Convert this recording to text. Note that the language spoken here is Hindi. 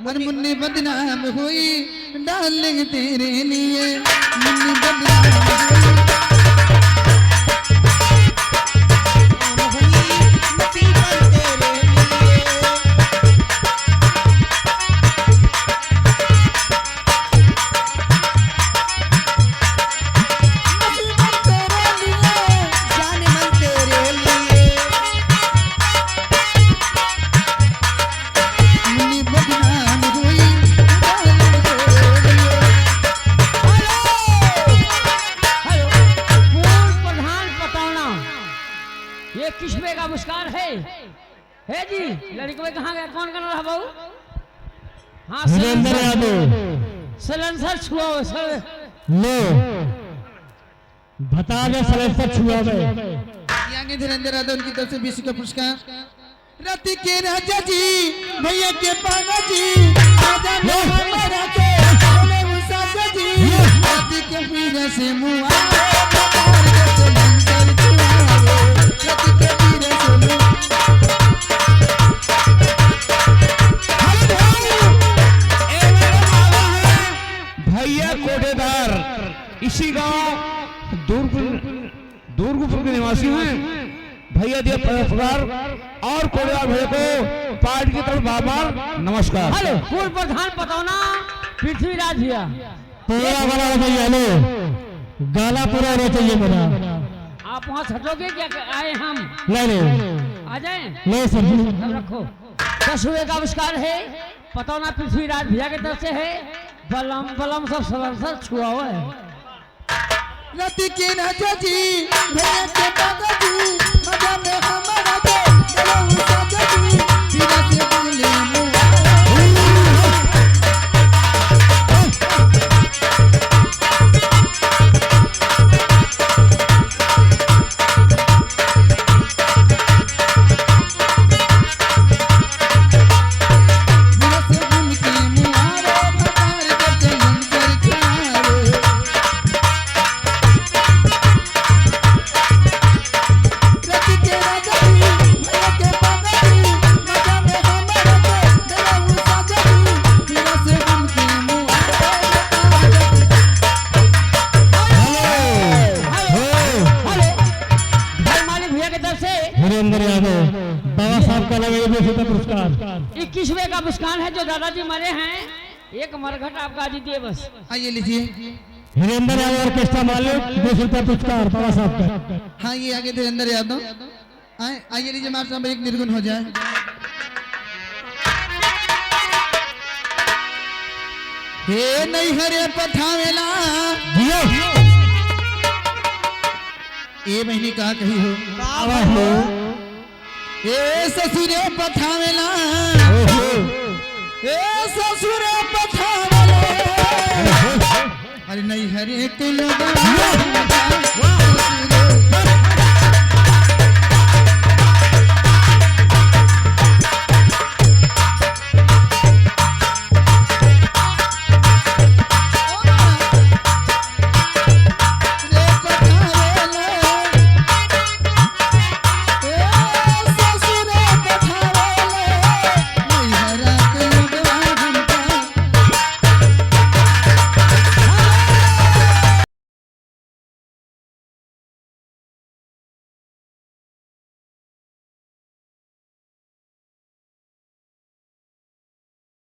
मन मुन्नी बदनाम हुई डार्लिंग तेरे लिए, मुन्नी बदनाम हुई किस्मे का मुस्कान है जी। लड़की में कहाँ गया, कौन करना रहा बाबू? हाँ सलेंसर छुआ सर लो बता दे सलेंसर छुआ आगे धीरेन्द्र यादव उनकी तरफ से 20 का पुरस्कार। रति के राजा जी भैया के पाना जी राजा ने हमारा के बोले मुसाफिर जी, रति के पीर से मुआ इसी गांव दुर्गपुर के निवासी हैं। भैया दिया पगार और कोड़ियार भैया को पार्टी की तरफ बार नमस्कार। हेलो पूर्व प्रधान पतौना पृथ्वीराज भैया पूरा गाना भैया लो गाना पूरा होना चाहिए मेरा। आप वहाँ छटोगे क्या आए हम? नहीं आ जाए नहीं सर जी रखो। 10 रुपए का आविष्कार है पतौना पृथ्वीराज भैया की तरफ से है। बलम बलम सब सलंसर छुआ हुआ है। रति के राजा जी भैया के पाना जी मजा में हमारा के बोले मुसाफिर जी, पीरा से बोले मुआ बाबा साहब का लगे पुरस्कार 21वें का पुरस्कार है जो दादाजी मरे हैं। एक मरघट आपका दीजिए बस। आइए लीजिए हिरेंद्र यादव ऑर्केस्ट्रा मालिक 20 रुपया पुरस्कार बाबा साहब का। हाँ ये आगे धीरेन्द्र यादव आइए लीजिए मार साहब एक निर्गुण हो जाए। हे नहीं हरे पठावेला ये महीने कहा कही हो ए ससुरे पठावेला, ए ससुरे पठावेला, अरे नहीं हरे के लोग